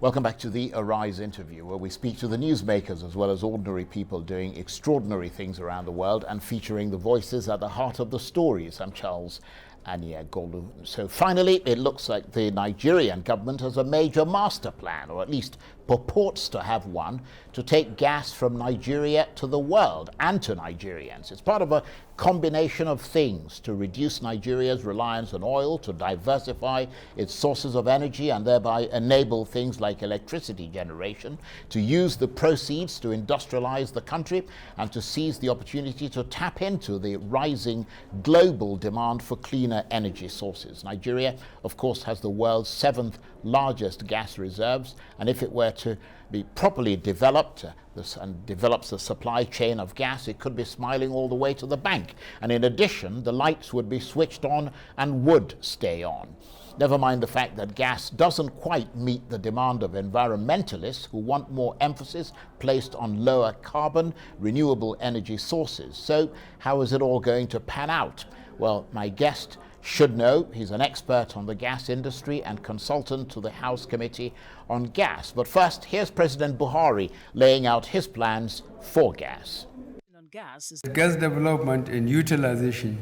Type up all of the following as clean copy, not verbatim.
Welcome back to the Arise interview, where we speak to the newsmakers as well as ordinary people doing extraordinary things around the world and featuring the voices at the heart of the stories. I'm Charles Aniagolu. So finally, it looks like the Nigerian government has a major master plan, or at least purports to have one, to take gas from Nigeria to the world and to Nigerians. It's part of a combination of things to reduce Nigeria's reliance on oil, to diversify its sources of energy and thereby enable things like electricity generation, to use the proceeds to industrialize the country and to seize the opportunity to tap into the rising global demand for cleaner energy sources. Nigeria, of course, has the world's 7th largest gas reserves, and if it were to be properly developed and develops a supply chain of gas, it could be smiling all the way to the bank. And in addition, the lights would be switched on and would stay on. Never mind the fact that gas doesn't quite meet the demand of environmentalists who want more emphasis placed on lower carbon, renewable energy sources. So how is it all going to pan out? Well, my guest should know. He's an expert on the gas industry and consultant to the House Committee on Gas. But first, here's President Buhari laying out his plans for gas. Gas development and utilization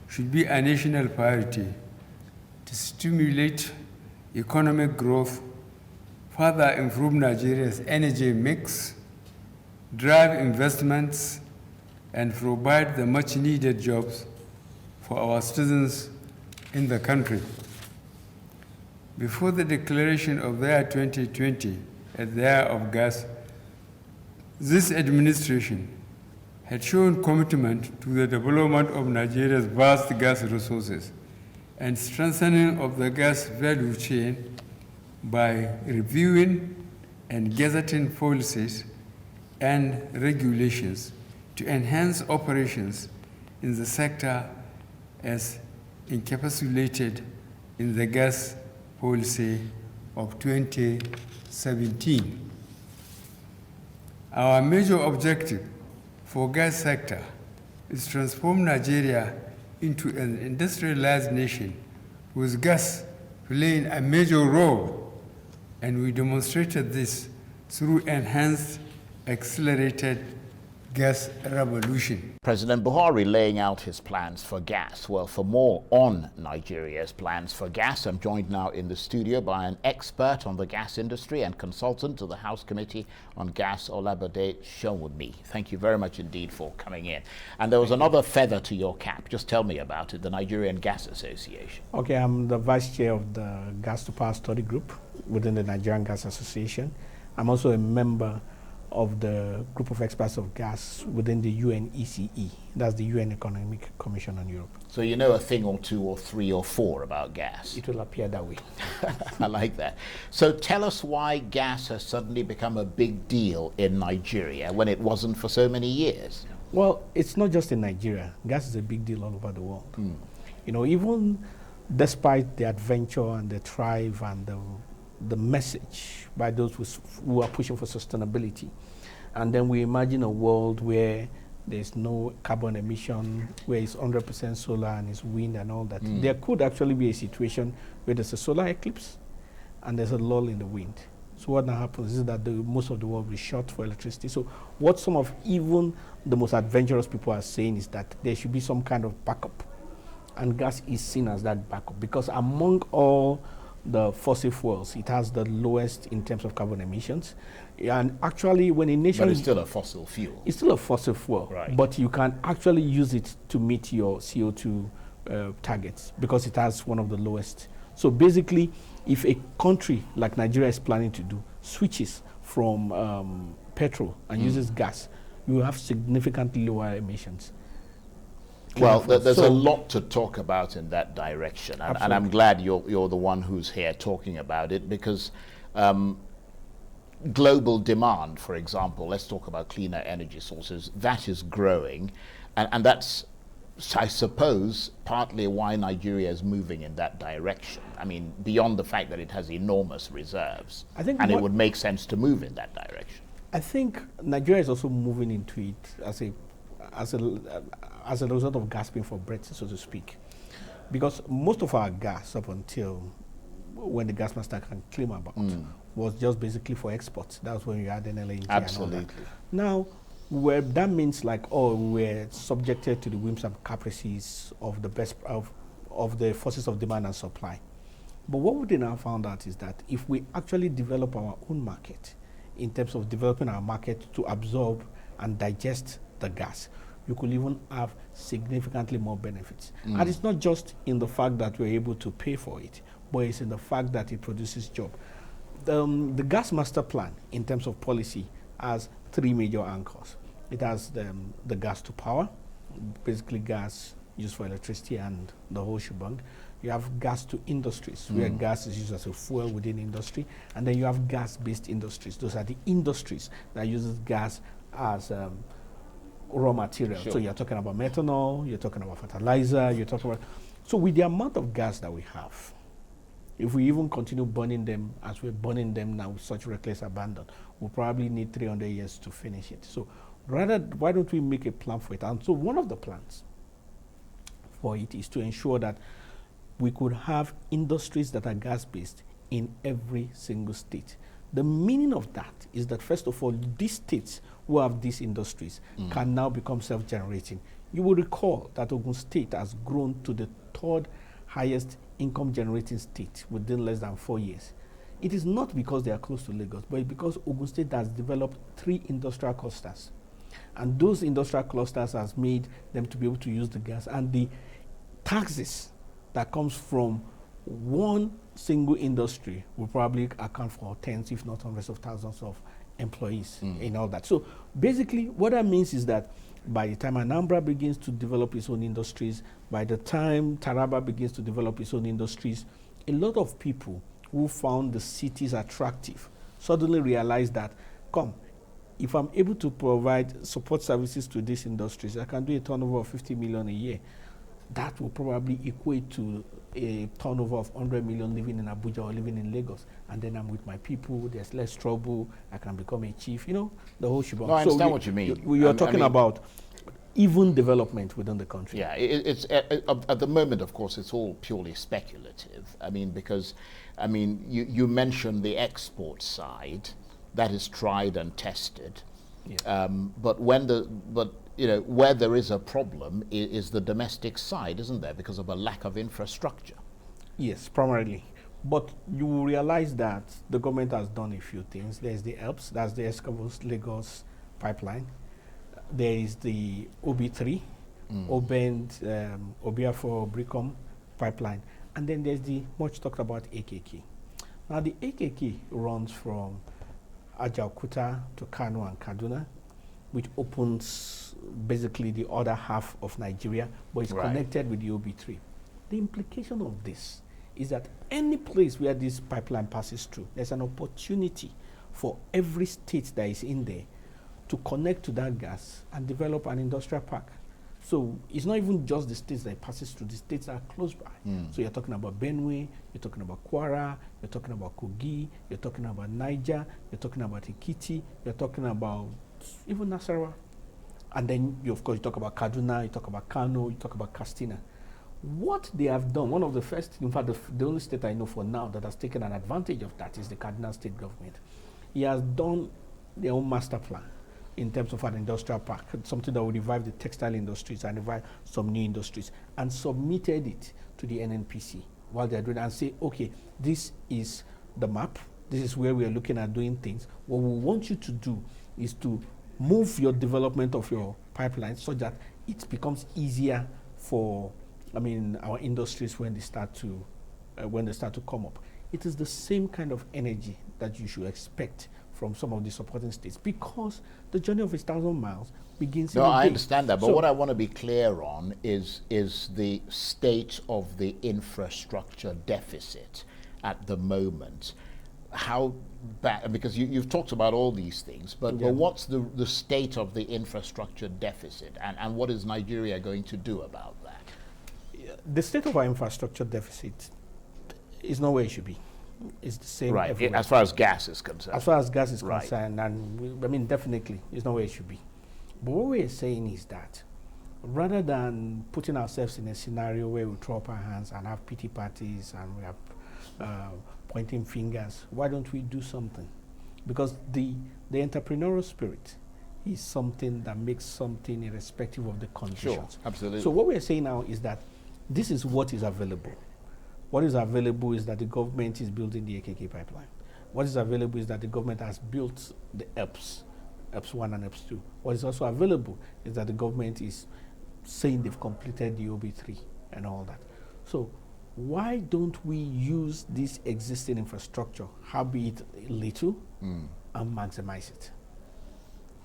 should be a national priority to stimulate economic growth, further improve Nigeria's energy mix, drive investments, and provide the much-needed jobs for our citizens in the country. Before the declaration of the year 2020 as the year of gas, this administration had shown commitment to the development of Nigeria's vast gas resources and strengthening of the gas value chain by reviewing and gazetting policies and regulations to enhance operations in the sector as encapsulated in the gas policy of 2017. Our major objective for gas sector is to transform Nigeria into an industrialized nation with gas playing a major role, and we demonstrated this through enhanced, accelerated gas revolution. President Buhari laying out his plans for gas. Well, for more on Nigeria's plans for gas, I'm joined now in the studio by an expert on the gas industry and consultant to the House Committee on Gas, Olabode Sowunmi. Thank you very much indeed for coming in. And there was another feather to your cap. Just tell me about it, the Nigerian Gas Association. Okay, I'm the vice chair of the Gas to Power Study Group within the Nigerian Gas Association. I'm also a member of the group of experts of gas within the UNECE, that's the UN Economic Commission on Europe. So you know a thing or two or three or four about gas. It will appear that way. I like that. So tell us why gas has suddenly become a big deal in Nigeria when it wasn't for so many years. Well, it's not just in Nigeria. Gas is a big deal all over the world. You know, even despite the adventure and the thrive and the message by those who are pushing for sustainability. And then we imagine a world where there's no carbon emission, where it's 100% solar and it's wind and all that. There could actually be a situation where there's a solar eclipse and there's a lull in the wind. So what now happens is that most of the world will be short for electricity. So what some of even the most adventurous people are saying is that there should be some kind of backup. And gas is seen as that backup because among all the fossil fuels, it has the lowest in terms of carbon emissions. And actually, when a nation... But it's still a fossil fuel. It's still a fossil fuel, right. But you can actually use it to meet your CO2 targets because it has one of the lowest. So basically, if a country like Nigeria is planning to do, switches from petrol and uses gas, you will have significantly lower emissions. Well, there's a lot to talk about in that direction, and I'm glad you're the one who's here talking about it, because global demand, for example, let's talk about cleaner energy sources, that is growing, and that's, I suppose, partly why Nigeria is moving in that direction. I mean, beyond the fact that it has enormous reserves, and it would make sense to move in that direction. I think Nigeria is also moving into it as a result of gasping for breath, so to speak. Because most of our gas, up until when the gas master can claim about, was just basically for exports. That's when you had LNG. Absolutely. And all that. Now, where that means like, oh, we're subjected to the whims and caprices of the best of the forces of demand and supply. But what we now found out is that if we actually develop our own market, in terms of developing our market to absorb and digest the gas, you could even have significantly more benefits. And it's not just in the fact that we're able to pay for it, but it's in the fact that it produces jobs. The gas master plan, in terms of policy, has three major anchors. It has the gas to power, basically gas used for electricity and the whole shebang. You have gas to industries, where gas is used as a fuel within industry. And then you have gas-based industries. Those are the industries that uses gas as raw material. Sure. So you're talking about methanol, you're talking about fertilizer, you're talking about... So with the amount of gas that we have, if we even continue burning them as we're burning them now with such reckless abandon, we'll probably need 300 years to finish it. So rather, why don't we make a plan for it? And so one of the plans for it is to ensure that we could have industries that are gas-based in every single state. The meaning of that is that, first of all, these states who have these industries can now become self-generating. You will recall that Ogun State has grown to the third highest income-generating state within less than 4 years. It is not because they are close to Lagos, but because Ogun State has developed 3 industrial clusters. And those industrial clusters has made them to be able to use the gas. And the taxes that comes from one single industry will probably account for tens, if not hundreds of thousands of employees in all that. So basically, what that means is that by the time Anambra begins to develop its own industries, by the time Taraba begins to develop its own industries, a lot of people who found the cities attractive suddenly realize that, if I'm able to provide support services to these industries, I can do a turnover of 50 million a year. That will probably equate to a turnover of 100 million living in Abuja or living in Lagos. And then I'm with my people, there's less trouble, I can become a chief, the whole shebang. No, I understand what you mean. You're talking about even development within the country. Yeah, it's at the moment, of course, it's all purely speculative. Because you mentioned the export side, that is tried and tested. Yeah. But where there is a problem is the domestic side, isn't there? Because of a lack of infrastructure. Yes, primarily. But you will realize that the government has done a few things. There's the ELPS, that's the Escovos-Lagos pipeline. There is the OB3, Obiafo-Bricom pipeline. And then there's the much talked about AKK. Now the AKK runs from Ajaokuta to Kano and Kaduna, which opens basically the other half of Nigeria, but it's connected with the OB3. The implication of this is that any place where this pipeline passes through, there's an opportunity for every state that is in there to connect to that gas and develop an industrial park. So it's not even just the states that it passes through, the states that are close by. So you're talking about Benue, you're talking about Kwara, you're talking about Kogi, you're talking about Niger, you're talking about Ekiti, you're talking about even Nasarawa. And then, of course, you talk about Kaduna, you talk about Kano, you talk about Katsina. What they have done, one of the first, in fact, the only state I know for now that has taken an advantage of that is the Kaduna state government. He has done their own master plan in terms of an industrial park, something that will revive the textile industries and revive some new industries, and submitted it to the NNPC while they're doing it and say, okay, this is the map, this is where we are looking at doing things. What we want you to do is to move your development of your pipeline so that it becomes easier for, our industries when they start to come up. It is the same kind of energy that you should expect from some of the supporting states, because the journey of 1,000 miles begins in a day. I understand that, but what I want to be clear on is the state of the infrastructure deficit at the moment. How bad, because you've talked about all these things, but what's the state of the infrastructure deficit, and what is Nigeria going to do about that? The state of our infrastructure deficit is not where it should be. It's the same everywhere. As far as gas is concerned. As far as gas is concerned, and definitely, it's not where it should be. But what we're saying is that rather than putting ourselves in a scenario where we throw up our hands and have pity parties and we are pointing fingers. Why don't we do something? Because the entrepreneurial spirit is something that makes something irrespective of the conditions. Sure, absolutely. So what we're saying now is that this is what is available. What is available is that the government is building the AKK pipeline. What is available is that the government has built the EPS 1 and EPS 2. What is also available is that the government is saying they've completed the OB3 and all that. So why don't we use this existing infrastructure, howbeit little, and maximize it?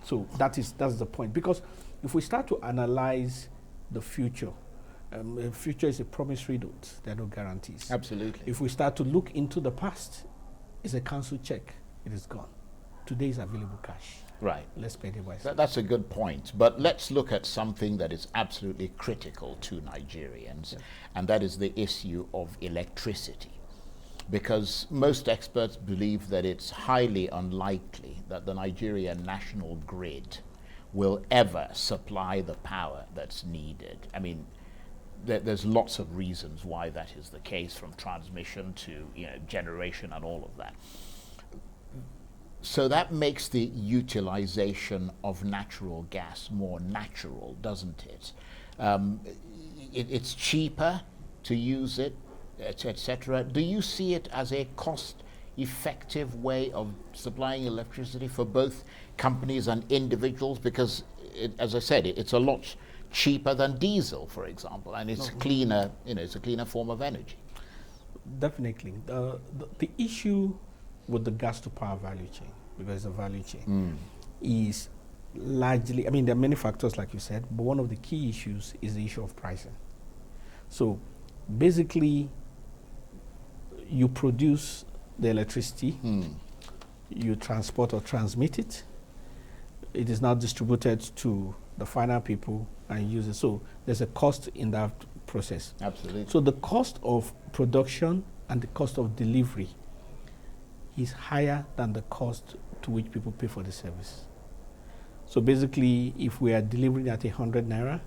So that's the point. Because if we start to analyze the future is a promissory note. There are no guarantees. Absolutely. If we start to look into the past, it's a cancelled check. It is gone. Today is available cash. Right. Let's spend it wisely. That's a good point. But let's look at something that is absolutely critical to Nigerians, and that is the issue of electricity. Because most experts believe that it's highly unlikely that the Nigerian national grid will ever supply the power that's needed. I mean, there's lots of reasons why that is the case, from transmission to generation and all of that. So that makes the utilization of natural gas more natural, doesn't it? It's cheaper to use it, etc. Do you see it as a cost-effective way of supplying electricity for both companies and individuals? Because, as I said, it's a lot cheaper than diesel, for example, and it's cleaner. It's a cleaner form of energy. Definitely, the issue with the gas to power value chain, because it's a value chain, is largely, I mean, there are many factors, like you said, but one of the key issues is the issue of pricing. So basically, you produce the electricity, you transport or transmit it, it is now distributed to the final people and use it. So there's a cost in that process. Absolutely. So the cost of production and the cost of delivery is higher than the cost to which people pay for the service. So basically, if we are delivering at 100 naira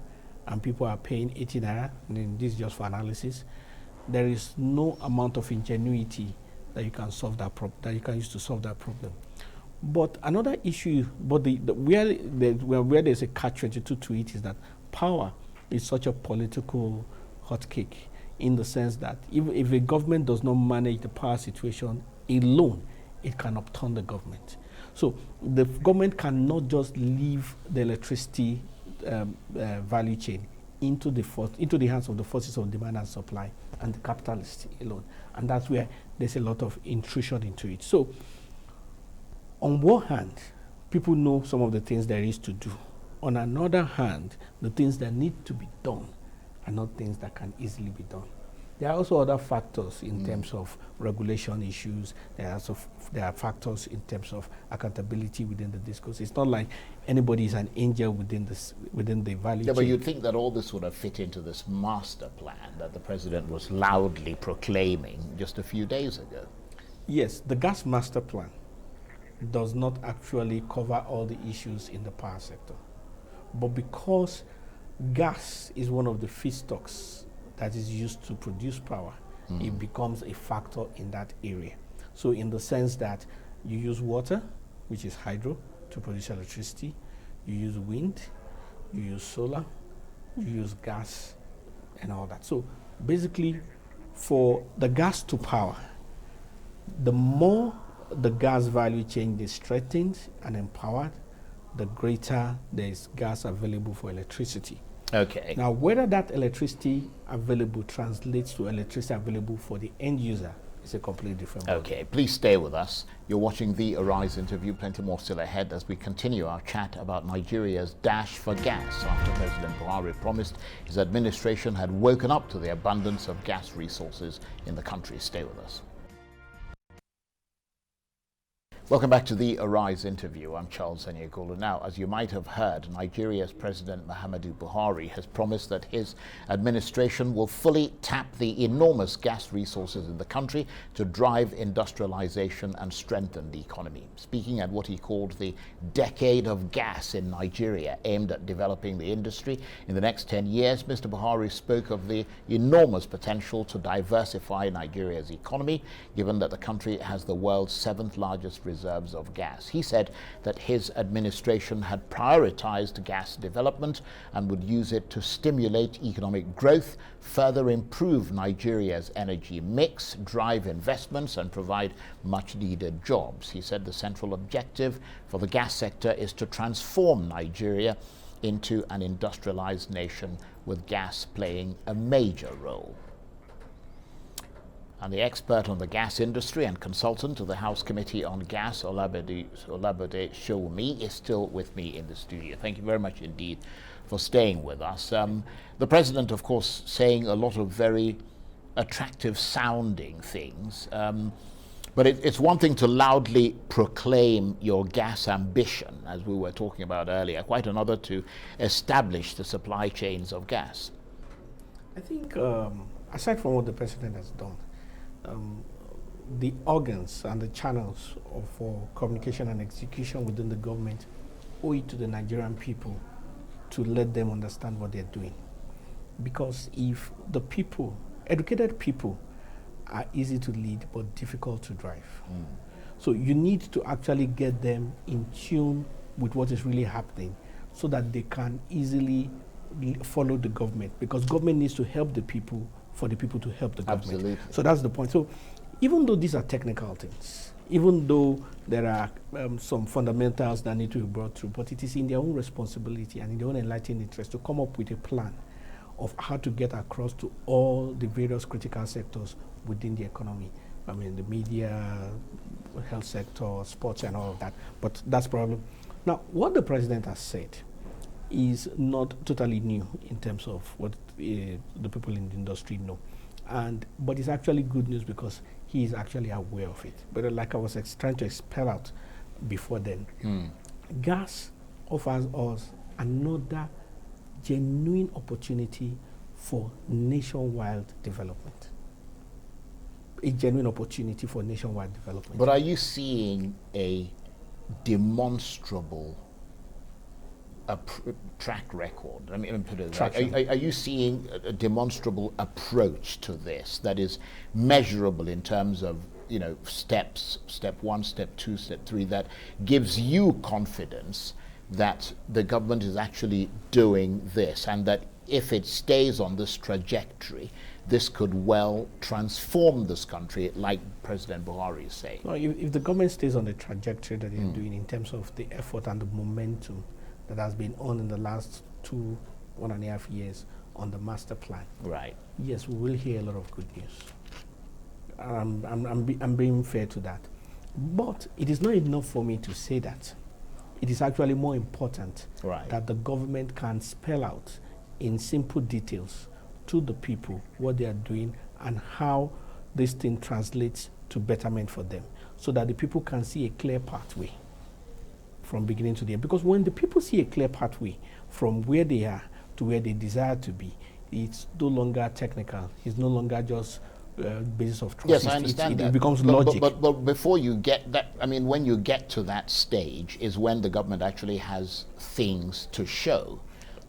and people are paying 80 naira, and then this is just for analysis, there is no amount of ingenuity that you can solve that that you can use to solve that problem. But another issue, but where there's a catch-22 to it, is that power is such a political hotcake, in the sense that if a government does not manage the power situation alone, it can upturn the government. So the government cannot just leave the electricity value chain into the hands of the forces of demand and supply and the capitalists alone. And that's where there's a lot of intrusion into it. So on one hand, people know some of the things there is to do. On another hand, the things that need to be done are not things that can easily be done. There are also other factors in terms of regulation issues. There are factors in terms of accountability within the discourse. It's not like anybody is an angel within the value chain. But you'd think that all this would have fit into this master plan that the president was loudly proclaiming just a few days ago. Yes, the gas master plan does not actually cover all the issues in the power sector. But because gas is one of the feedstocks that is used to produce power, it becomes a factor in that area. So in the sense that you use water, which is hydro, to produce electricity, you use wind, you use solar, you use gas, and all that. So basically, for the gas to power, the more the gas value chain is strengthened and empowered, the greater there is gas available for electricity. Okay. Now, whether that electricity available translates to electricity available for the end user is a completely different ballgame. Okay, please stay with us. You're watching the Arise interview. Plenty more still ahead as we continue our chat about Nigeria's dash for gas after President Buhari promised his administration had woken up to the abundance of gas resources in the country. Stay with us. Welcome back to the Arise interview. I'm Charles Aniagolu. Now, as you might have heard, Nigeria's President Muhammadu Buhari has promised that his administration will fully tap the enormous gas resources in the country to drive industrialization and strengthen the economy. Speaking at what he called the decade of gas in Nigeria, aimed at developing the industry in the next 10 years, Mr. Buhari spoke of the enormous potential to diversify Nigeria's economy, given that the country has the world's 7th largest reserves of gas. He said that his administration had prioritized gas development and would use it to stimulate economic growth, further improve Nigeria's energy mix, drive investments, and provide much needed jobs. He said the central objective for the gas sector is to transform Nigeria into an industrialized nation, with gas playing a major role. And the expert on the gas industry and consultant to the House Committee on Gas, Olabode Sowunmi, is still with me in the studio. Thank you very much indeed for staying with us. The President, of course, saying a lot of very attractive sounding things, but it's one thing to loudly proclaim your gas ambition, as we were talking about earlier, quite another to establish the supply chains of gas. I think, aside from what the President has done, the organs and the channels for communication and execution within the government owe it to the Nigerian people to let them understand what they're doing. Because if the people, educated people, are easy to lead but difficult to drive. So you need to actually get them in tune with what is really happening so that they can easily follow the government, because government needs to help the people for the people to help the government. Absolutely. So that's the point. So even though these are technical things, even though there are some fundamentals that need to be brought through, but it is in their own responsibility and in their own enlightened interest to come up with a plan of how to get across to all the various critical sectors within the economy. I mean, the media, health sector, sports and all of that. But that's probably... Now, what the President has said is not totally new in terms of what the people in the industry know. But it's actually good news because he is actually aware of it. But like I was trying to spell out before then, gas offers us another genuine opportunity for nationwide development. A genuine opportunity for nationwide development. But are you seeing a demonstrable track record? Let me put it that way. Are you seeing a demonstrable approach to this that is measurable in terms of, you know, steps, step 1, step 2, step 3, that gives you confidence that the government is actually doing this, and that if it stays on this trajectory, this could well transform this country, like President Buhari is saying? Well, if the government stays on the trajectory that they're doing in terms of the effort and the momentum that has been on in the last 1.5 years on the master plan, right? Yes, we will hear a lot of good news. I'm being fair to that. But it is not enough for me to say that. It is actually more important that the government can spell out in simple details to the people what they are doing and how this thing translates to betterment for them, so that the people can see a clear pathway from beginning to the end. Because when the people see a clear pathway from where they are to where they desire to be, it's no longer technical. It's no longer just basis of trust. Yes, I understand that. It becomes logic. But before you get that, I mean, when you get to that stage is when the government actually has things to show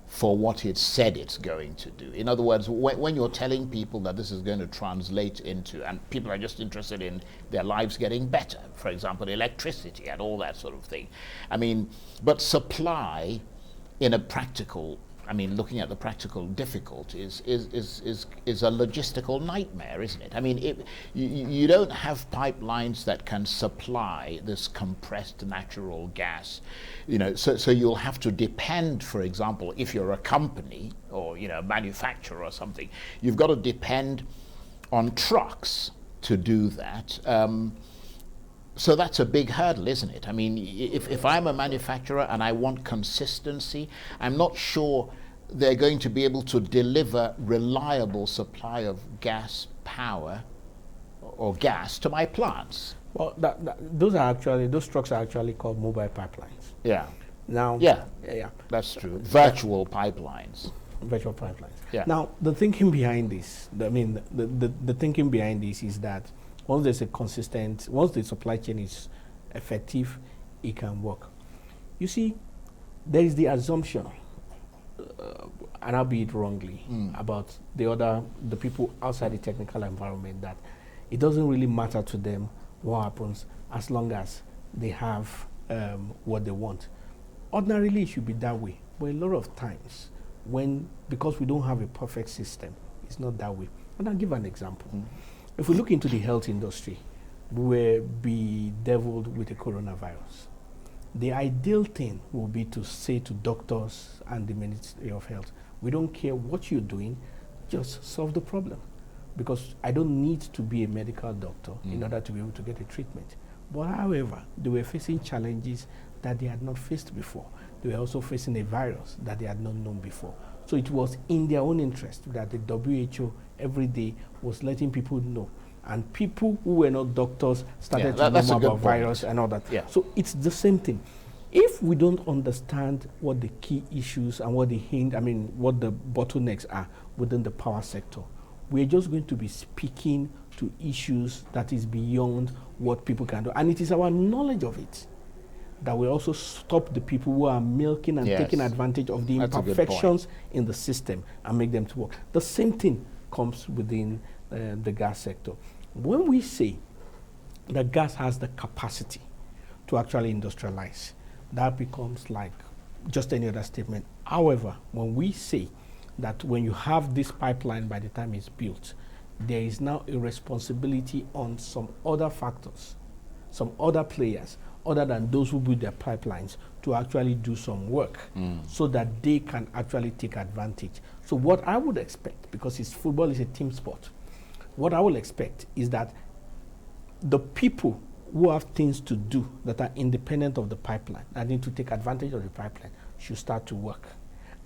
for what it said it's going to do. In other words, when you're telling people that this is going to translate into, and people are just interested in their lives getting better, for example, electricity and all that sort of thing. I mean, but supply in a practical, I mean, looking at the practical difficulties is a logistical nightmare, isn't it? I mean, you don't have pipelines that can supply this compressed natural gas, you know. So you'll have to depend, for example, if you're a company or, you know, a manufacturer or something, you've got to depend on trucks to do that. So that's a big hurdle, isn't it? I mean, if I'm a manufacturer and I want consistency, I'm not sure they're going to be able to deliver reliable supply of gas power or gas to my plants. Well, those trucks are actually called mobile pipelines. Yeah. Now, Yeah. yeah, That's true. Virtual pipelines. virtual pipelines. Yeah. Now, the thinking behind this, the thinking behind this is that once the supply chain is effective, it can work. You see, there is the assumption, and I'll be it wrongly, about the people outside the technical environment, that it doesn't really matter to them what happens as long as they have what they want. Ordinarily, it should be that way, but a lot of times, because we don't have a perfect system, it's not that way. And I'll give an example. If we look into the health industry, we were bedeviled with the coronavirus. The ideal thing would be to say to doctors and the Ministry of Health, we don't care what you're doing, just solve the problem. Because I don't need to be a medical doctor in order to be able to get a treatment. But however, they were facing challenges that they had not faced before. They were also facing a virus that they had not known before. So it was in their own interest that the WHO every day was letting people know. And people who were not doctors started to know about virus and all that. Yeah. So it's the same thing. If we don't understand what the key issues and what the bottlenecks are within the power sector, we're just going to be speaking to issues that is beyond what people can do. And it is our knowledge of it that will also stop the people who are milking and taking advantage of the imperfections in the system and make them to work. The same thing comes within the gas sector. When we say that gas has the capacity to actually industrialize, that becomes like just any other statement. However, when we say that when you have this pipeline by the time it's built, there is now a responsibility on some other factors, some other players, other than those who build their pipelines, to actually do some work so that they can actually take advantage. So what I would expect, because football is a team sport, what I will expect is that the people who have things to do that are independent of the pipeline, that need to take advantage of the pipeline, should start to work.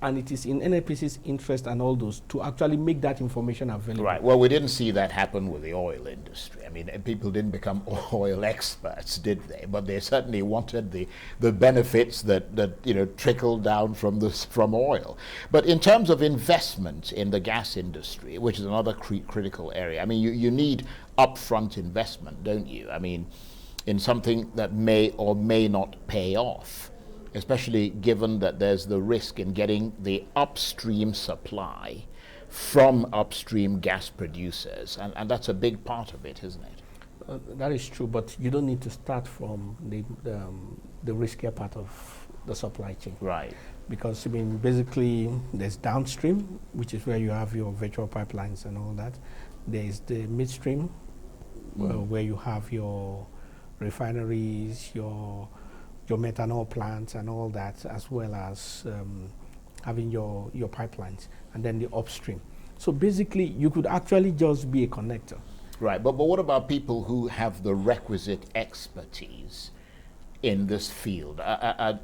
And it is in NNPC's interest and all those to actually make that information available. Right. Well, we didn't see that happen with the oil industry. I mean, people didn't become oil experts, did they? But they certainly wanted the benefits that trickled down from oil. But in terms of investment in the gas industry, which is another critical area, I mean, you need upfront investment, don't you? I mean, in something that may or may not pay off, especially given that there's the risk in getting the upstream supply from upstream gas producers. And that's a big part of it, isn't it? That is true, but you don't need to start from the riskier part of the supply chain. Right. Because, I mean, basically, there's downstream, which is where you have your virtual pipelines and all that. There's the midstream, where you have your refineries, your methanol plants and all that, as well as having your pipelines, and then the upstream. So basically, you could actually just be a connector. Right, but what about people who have the requisite expertise in this field? Are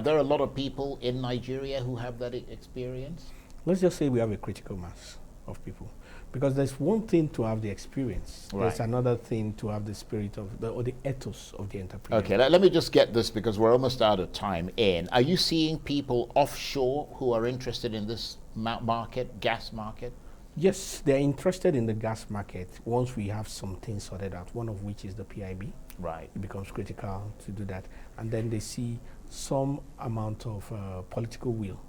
there a lot of people in Nigeria who have that experience? Let's just say we have a critical mass of people. Because there's one thing to have the experience. Right. There's another thing to have the spirit or the ethos of the entrepreneur. Okay, let me just get this, because we're almost out of time in. Are you seeing people offshore who are interested in this market, gas market? Yes, they're interested in the gas market once we have some things sorted out, one of which is the PIB. Right. It becomes critical to do that. And then they see some amount of political will,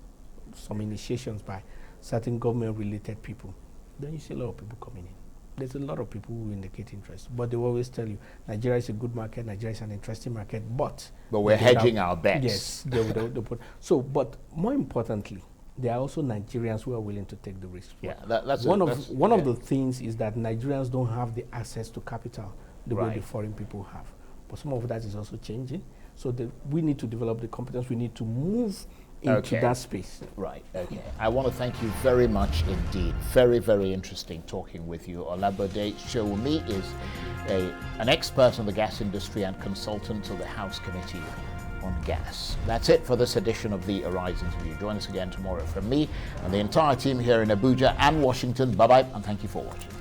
some initiations by certain government-related people. Then you see a lot of people coming in. There's a lot of people who indicate interest, but they will always tell you, Nigeria is a good market, Nigeria is an interesting market, but we're hedging our bets. Yes, they put. So, but more importantly, there are also Nigerians who are willing to take the risk. Yeah, that's one of the things is that Nigerians don't have the access to capital the way the foreign people have. But some of that is also changing. So we need to develop the competence. We need to move into that space. Right, okay. I want to thank you very much indeed. Very, very interesting talking with you. Olabode Sowunmi is an expert on the gas industry and consultant to the House Committee on Gas. That's it for this edition of the Arise interview. Join us again tomorrow from me and the entire team here in Abuja and Washington. Bye-bye, and thank you for watching.